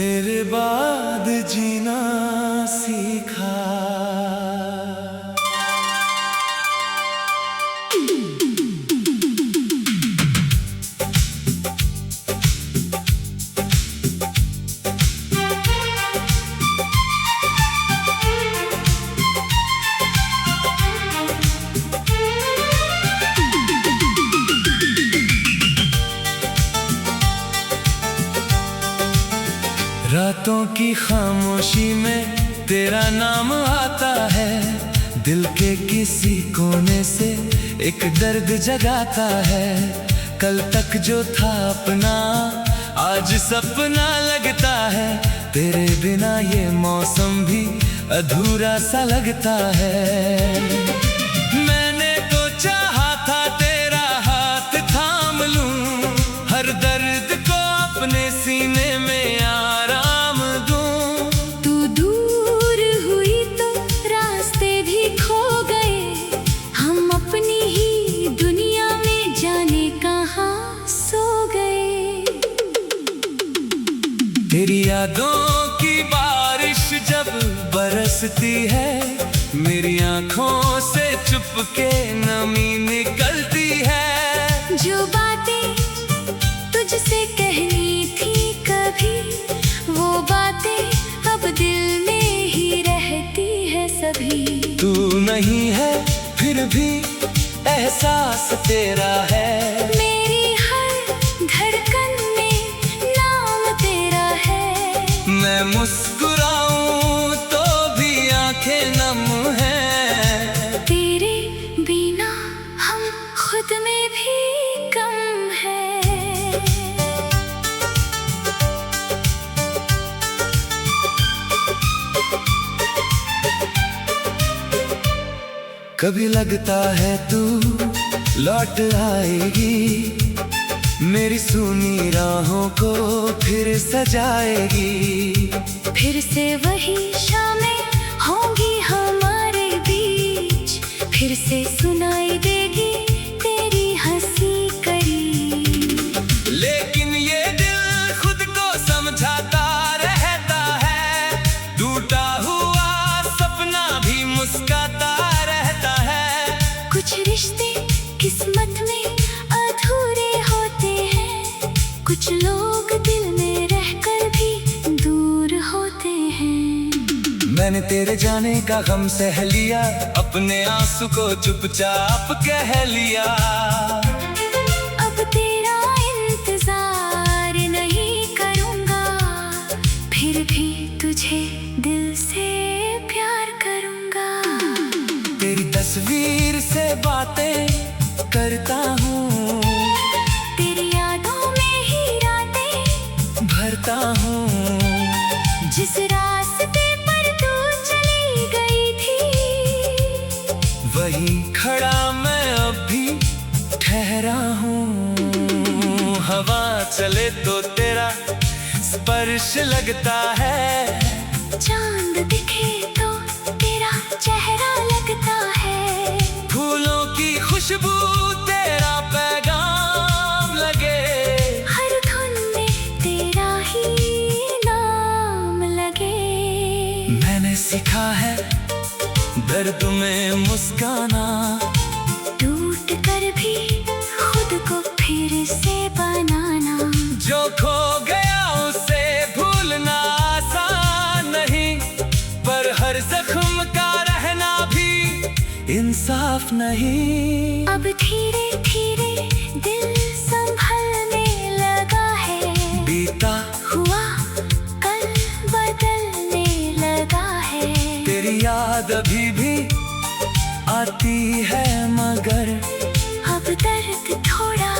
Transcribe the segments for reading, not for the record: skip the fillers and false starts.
तेरे बाद जीना सीखा। रातों की खामोशी में तेरा नाम आता है, दिल के किसी कोने से एक दर्द जगाता है। कल तक जो था अपना आज सपना लगता है, तेरे बिना ये मौसम भी अधूरा सा लगता है। मैंने तो चाहा था तेरा हाथ थाम लूं, हर दर्द को अपने सीने में तेरी यादों की बारिश जब बरसती है, मेरी आंखों से चुपके नमी निकलती है। जो बातें तुझसे कहनी थी कभी, वो बातें अब दिल में ही रहती है सभी। तू नहीं है फिर भी एहसास तेरा है, मैं मुस्कुराऊं तो भी आंखें नम हैं। तेरे बिना हम खुद में भी कम हैं। कभी लगता है तू लौट आएगी, मेरी सूनी राहों को फिर सजाएगी। फिर से वही शामें होंगी हमारे बीच, फिर से सुनाई देगी तेरी हंसी करीब। लेकिन ये दिल खुद को समझाता रहता है, टूटा हुआ सपना भी मुस्कुराता रहता है। कुछ रिश्ते किस्मत में अधूरे होते हैं, कुछ लोग दिल में रहकर भी दूर होते हैं। मैंने तेरे जाने का गम सह लिया, अपने आंसू को चुपचाप कह लिया। अब तेरा इंतजार नहीं करूंगा, फिर भी तुझे दिल से प्यार करूंगा। तेरी तस्वीर से बातें करता हूँ, तेरी यादों में ही रातें भरता हूँ। जिस रास्ते पर तू चली गई थी, वहीं खड़ा मैं अब भी ठहरा हूँ। हवा चले तो तेरा स्पर्श लगता है, चांद दिखे तो तेरा चेहरा लगता है। फूलों की खुशबू तेरा पैगाम लगे, हर धुन में तेरा ही नाम लगे। मैंने सीखा है दर्द में मुस्काना, टूट कर भी खुद को फिर से बनाना। जो खो गया उसे भूलना आसान नहीं, पर हर जख्म का रहना भी इंसाफ नहीं। अब धीरे धीरे दिल संभलने लगा है, बीता हुआ कल बदलने लगा है। तेरी याद अभी भी आती है, मगर अब दर्द थोड़ा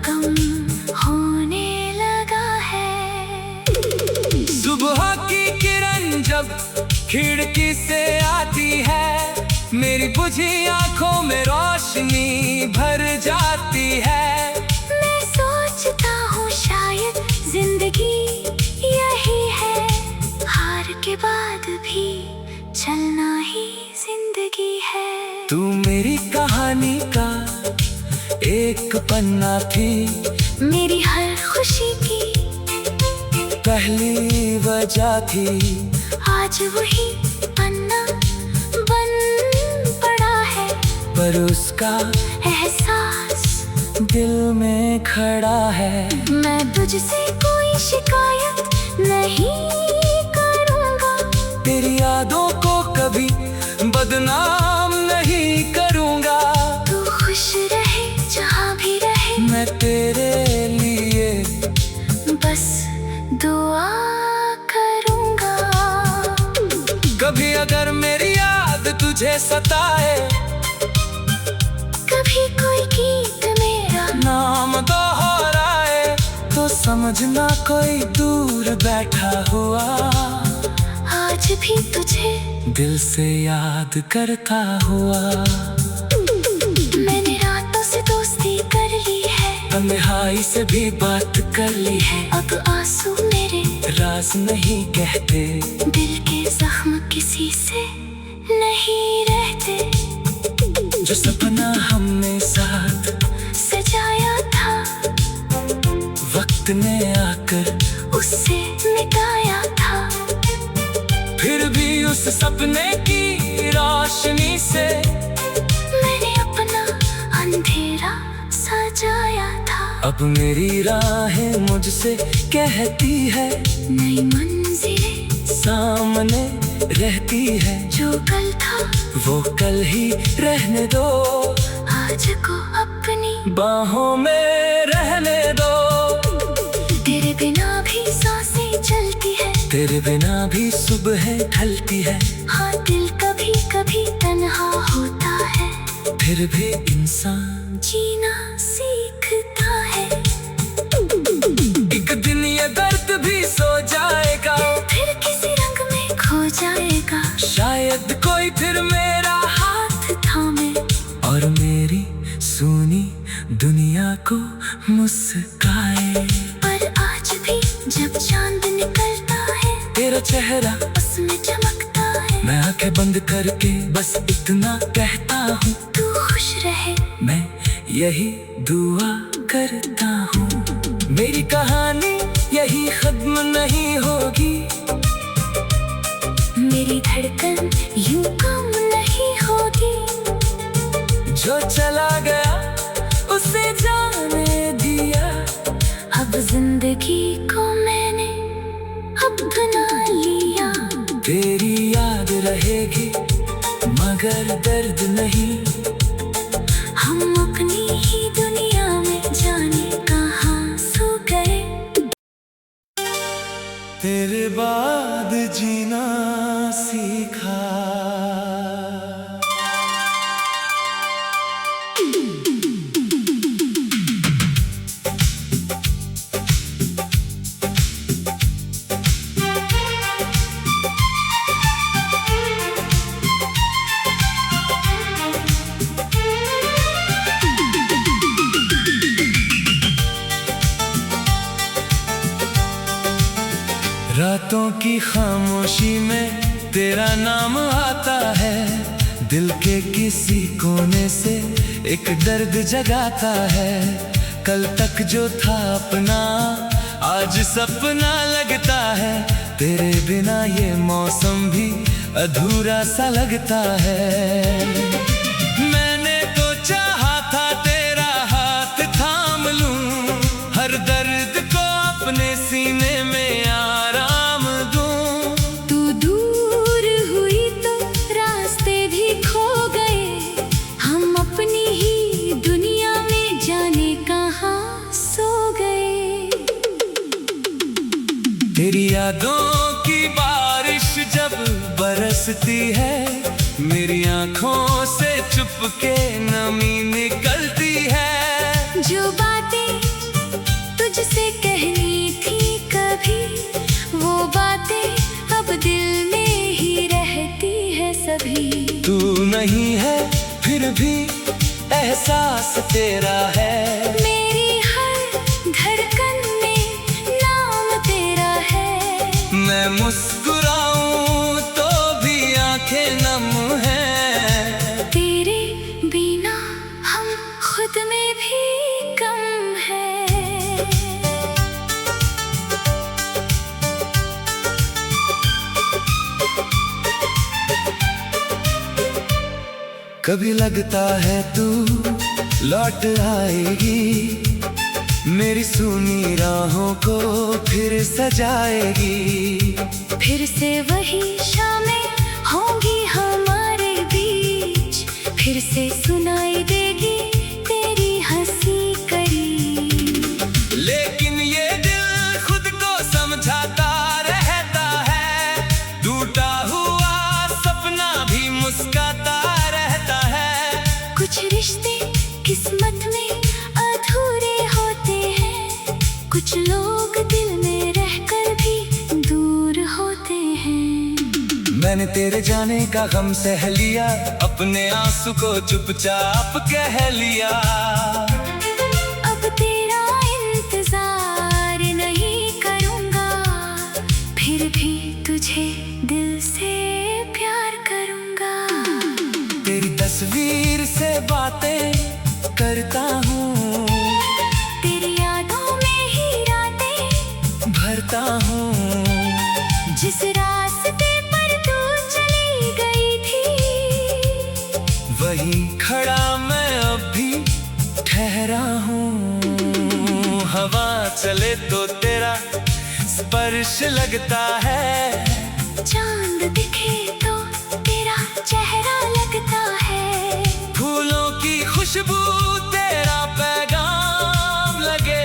कम होने लगा है। सुबह की किरण जब खिड़की से आती है, मेरी बुझी आंखों में रोशनी भर जाती है। मैं सोचता हूँ शायद जिंदगी यही है, हार के बाद भी चलना ही जिंदगी है। तू मेरी कहानी का एक पन्ना थी, मेरी हर खुशी की पहली वजह थी, आज वही पन्ना बन पड़ा है, पर उसका एहसास दिल में खड़ा है। मैं तुझसे कोई शिकायत नहीं करूँगा, तेरी यादों को कभी बदनाम नहीं करूँगा। तू खुश रहे जहाँ भी रहे, मैं तेरे लिए बस दुआ करूँगा। कभी अगर मेरी याद तुझे सताए, कभी कोई गीत मेरा नाम दोहराए, तो समझना कोई दूर बैठा हुआ आज भी तुझे दिल से याद करता हुआ। मैंने रातों से दोस्ती कर ली है, तन्हाई से भी बात कर ली है। अब आंसू मेरे राज नहीं कहते, दिल के जख्म किसी से नहीं रहते। जो सपना हमने साथ सजाया था, वक्त ने आकर उससे मिटाया था। फिर भी उस सपने की रोशनी से मैंने अपना अंधेरा सजाया था। अब मेरी राहें मुझसे कहती है, नई मंजिलें सामने रहती है। जो कल था वो कल ही रहने दो, आज को अपनी बाहों में रहने दो। तेरे बिना भी सांसें चलती है, तेरे बिना भी सुबह ढलती है। हाँ दिल कभी कभी तन्हा होता है, फिर भी इंसान जीना सीखता है। एक दिन ये दर्द भी सो जाएगा, फिर किसी रंग में खो जाएगा। शायद कोई फिर मेरा हाथ थामे और मेरी सुनी दुनिया को मुस्काए। पर आज भी जब चांद निकलता है, तेरा चेहरा उसमें चमकता है। मैं आंखें बंद करके बस इतना कहता हूँ, तू खुश रहे मैं यही दुआ करता हूँ। मेरी कहानी यही खत्म नहीं होगी, मेरी धड़कन यूं कम नहीं होगी। जो चला गया उसे जाने दिया। अब जिंदगी को मैंने अपना लिया। तेरी याद रहेगी मगर दर्द नहीं, हम अपनी ही दुनिया में जाने कहाँ सो गए। तेरे बाद जीना सीखा। रातों की खामोशी में तेरा नाम आता है, दिल के किसी कोने से एक दर्द जगाता है। कल तक जो था अपना आज सपना लगता है, तेरे बिना ये मौसम भी अधूरा सा लगता है। मैंने तो चाहा था तेरा हाथ थाम लूं, हर दर्द को अपने सीने में आराम दूं। तू दूर हुई तो रास्ते भी खो गए, हम अपनी ही दुनिया में जाने कहाँ सो गए। तेरी यादों की बारिश जब बरसती है, मेरी आंखों से चुपके नमी निकलती है। जो बातें तुझसे कहनी थी कभी, वो बातें अब दिल में ही रहती है सभी। तू नहीं है फिर भी एहसास तेरा है, मेरी हर धड़कन में नाम तेरा है। मैं मुस्कुराऊं तो भी आंखें नम हैं। तेरे बिना हम खुद में भी कम है। कभी लगता है तू लौट आएगी, मेरी सूनी राहों को फिर सजाएगी। फिर से वही शामें होंगी हमारे बीच, फिर से सुनाई देगी तेरी हंसी करीब। लेकिन ये दिल खुद को समझाता रहता है, टूटा हुआ सपना भी मुस्कुराता रहता है। कुछ रिश्ते किस्मत में अधूरे होते हैं, कुछ लोग दिल में रहकर भी दूर होते हैं। मैंने तेरे जाने का गम सह लिया, अपने आंसू को चुपचाप कह लिया। अब तेरा इंतजार नहीं करूंगा, फिर भी तुझे दिल से प्यार करूंगा। तेरी तस्वीर से बातें करता हूँ, तेरी यादों में ही रातें भरता हूँ। जिस रास्ते पर तू चली गई थी, वहीं खड़ा मैं अब भी ठहरा हूँ। हवा चले तो तेरा स्पर्श लगता है, चांद दिखे तो तेरा चेहरा लगता है। फूलों की खुशबू तेरा पैगाम लगे,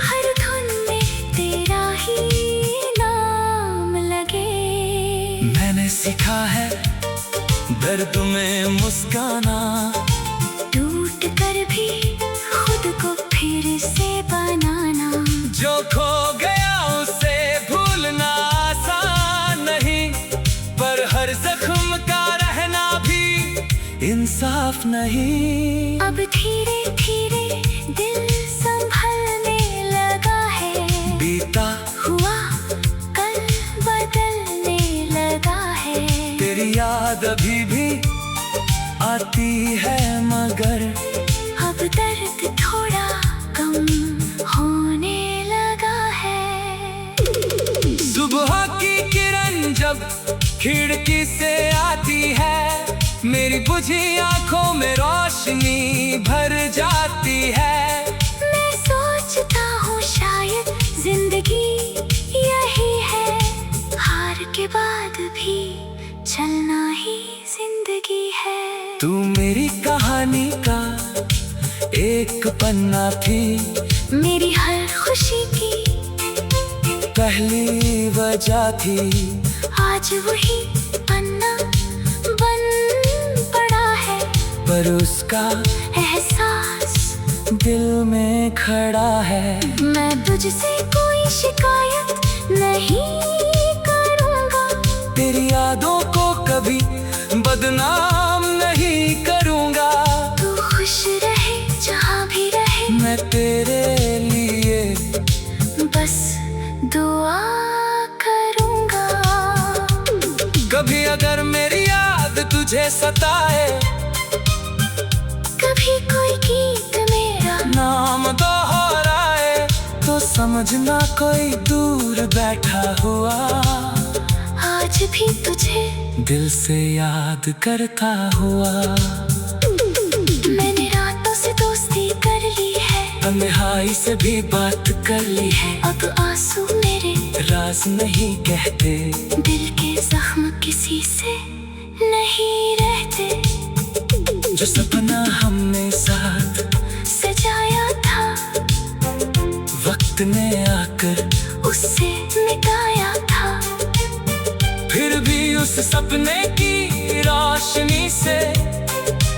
हर धुन में तेरा ही नाम लगे। मैंने सीखा है दर्द में मुस्काना, टूट कर भी खुद को फिर से बनाना। जो खो गया उसे भूलना आसान नहीं, पर हर जख्म का रहना भी इंसाफ नहीं। अब धीरे धीरे दिल संभलने लगा है, बीता हुआ कल बदलने लगा है। तेरी याद अभी भी आती है, मगर अब दर्द थोड़ा कम होने लगा है। सुबह की किरण जब खिड़की से आती है, मेरी बुझी आंखों में रोशनी भर जाती है। मैं सोचता हूँ शायद जिंदगी यही है, हार के बाद भी चलना ही जिंदगी है। तू मेरी कहानी का एक पन्ना थी, मेरी हर खुशी की पहली वजह थी। आज वही पन्ना बन पड़ा है, पर उसका एहसास दिल में खड़ा है। मैं तुझसे कोई शिकायत नहीं करूँगा, तेरी यादों को कभी बदनाम नहीं करूँगा। तू खुश रहे जहाँ भी रहे, मैं तेरे लिए बस दुआ करूँगा। कभी अगर मेरी याद तुझे सताए, कभी कोई गीत मेरा नाम दोहराए, तो समझना कोई दूर बैठा हुआ आज भी तुझे दिल से याद करता हुआ। मैंने रातों से दोस्ती कर ली है, तन्हाई से भी बात कर ली है। अब आंसू मेरे राज नहीं कहते, दिल के जख्म किसी से नहीं रहते। जो सपना हमने साथ सजाया था, वक्त ने आकर उससे मिटाया था। फिर भी उस सपने की रोशनी से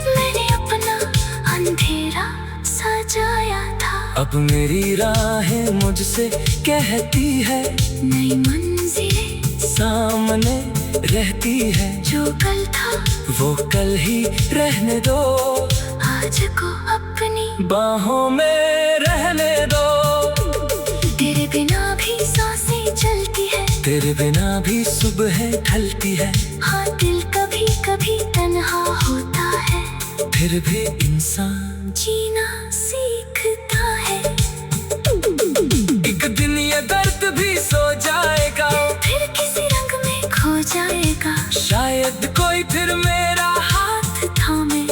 मैंने अपना अंधेरा सजाया था। अब मेरी राहें मुझसे कहती है, नई मंजिलें सामने रहती है। जो कल था वो कल ही रहने दो, आज को अपनी बाहों में रहने दो। तेरे बिना भी सांसें चलती है, तेरे बिना भी सुबह ढलती है। हाँ दिल कभी कभी तन्हा होता है, फिर भी इंसान जीना सीखता है। एक दिन ये दर्द भी सो जाएगा, फिर किसी रंग में खो जाएगा। शायद कोई फिर मेरा हाथ थामे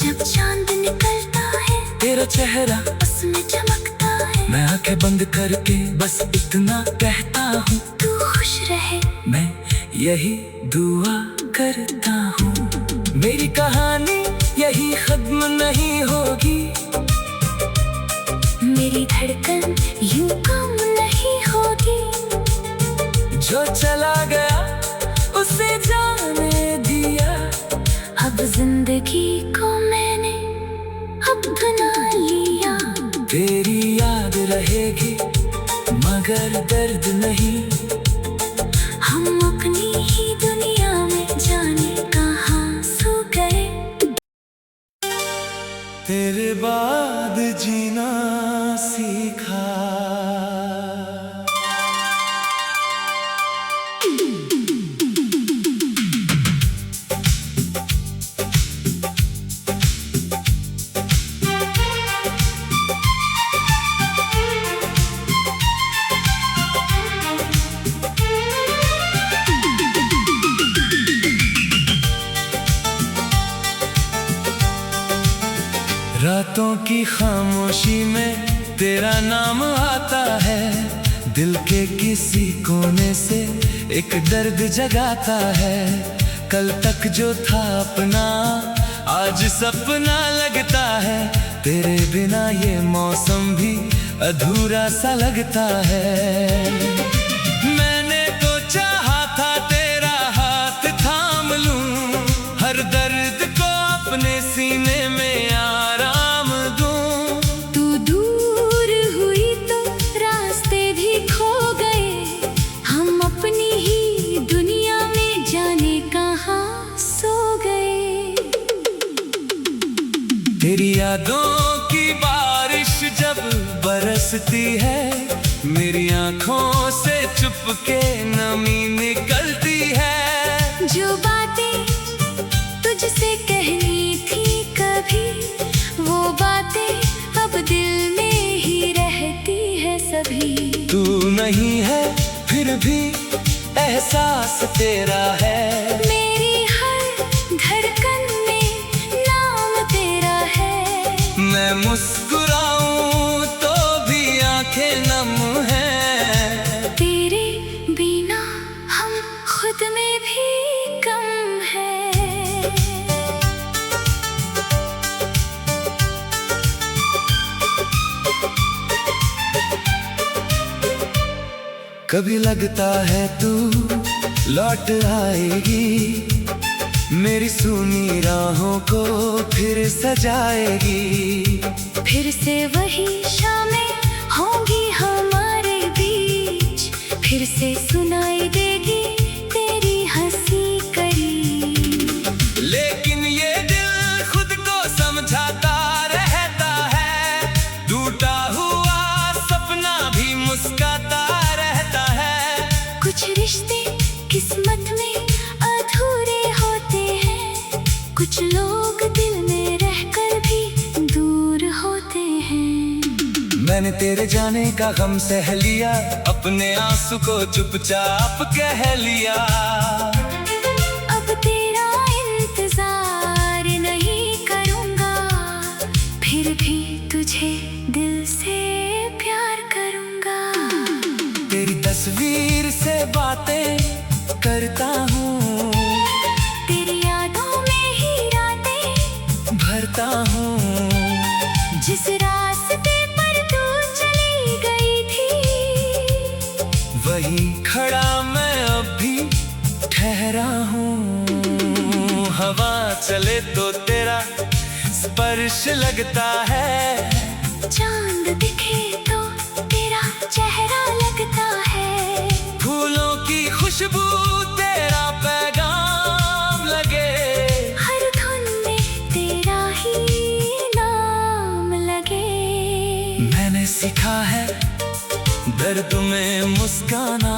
जब चांद निकलता है तेरा चेहरा उसमें चमकता है। मैं आंखें बंद करके बस इतना कहता हूँ, तू खुश रहे मैं यही दुआ करता हूँ। मेरी कहानी यही खत्म नहीं होगी, मेरी धड़कन यूं कम नहीं होगी। जो चला गया उसे जाने दिया, अब जिंदगी को मैंने अपना लिया। तेरी याद रहेगी मगर दर्द नहीं। हम अपनी ही दुनिया में जाने कहाँ सो गए। तेरे बाद जीना सीखा, रातों की खामोशी में तेरा नाम आता है। दिल के किसी कोने से एक दर्द जगाता है। कल तक जो था अपना आज सपना लगता है। तेरे बिना ये मौसम भी अधूरा सा लगता है। मैंने तो चाहा था तेरा हाथ थाम लूं, हर दर्द को अपने सीने में आराम दूं। तू दूर हुई तो रास्ते भी खो गए, हम अपनी ही दुनिया में जाने कहाँ सो गए। तेरी यादों की बारिश जब बरसती है, मेरी आंखों से चुपके नमी निकलती है। जो बातें तुझसे कहनी थी कभी, वो बातें अब दिल में ही रहती है सभी। तू नहीं है फिर भी एहसास तेरा है, मेरी हर धड़कन में नाम तेरा है। मैं मुस्कुराऊं तो भी आंखें नम है। तेरे बिना हम खुद में भी कम है। कभी लगता है तू लौट आएगी, मेरी सूनी राहों को फिर सजाएगी। फिर से वही शामें होंगी हमारे बीच, फिर से सुनाई देगी तेरी हंसी करी। लेकिन ये दिल खुद को समझाता रहता है, टूटा हुआ सपना भी मुस्कुराता रहता है। कुछ रिश्ते किस्मत में अधूरे होते हैं, कुछ लोग दिल में रहकर भी दूर होते हैं। मैंने तेरे जाने का गम सह लिया, अपने आंसू को चुपचाप कह लिया। अब तेरा इंतजार नहीं करूंगा, फिर भी तुझे दिल से प्यार करूंगा। तेरी तस्वीर से बातें करता हूँ, तेरी यादों में ही रातें भरता हूँ। जिस रास्ते पर तू चली गई थी, वहीं खड़ा मैं अब भी ठहरा हूँ। हवा चले तो तेरा स्पर्श लगता है, चांद दिखे तो तेरा चेहरा लगता है। फूलों की खुशबू तेरा पैगाम लगे, हर धुन में तेरा ही नाम लगे। मैंने सीखा है दर्द में मुस्काना,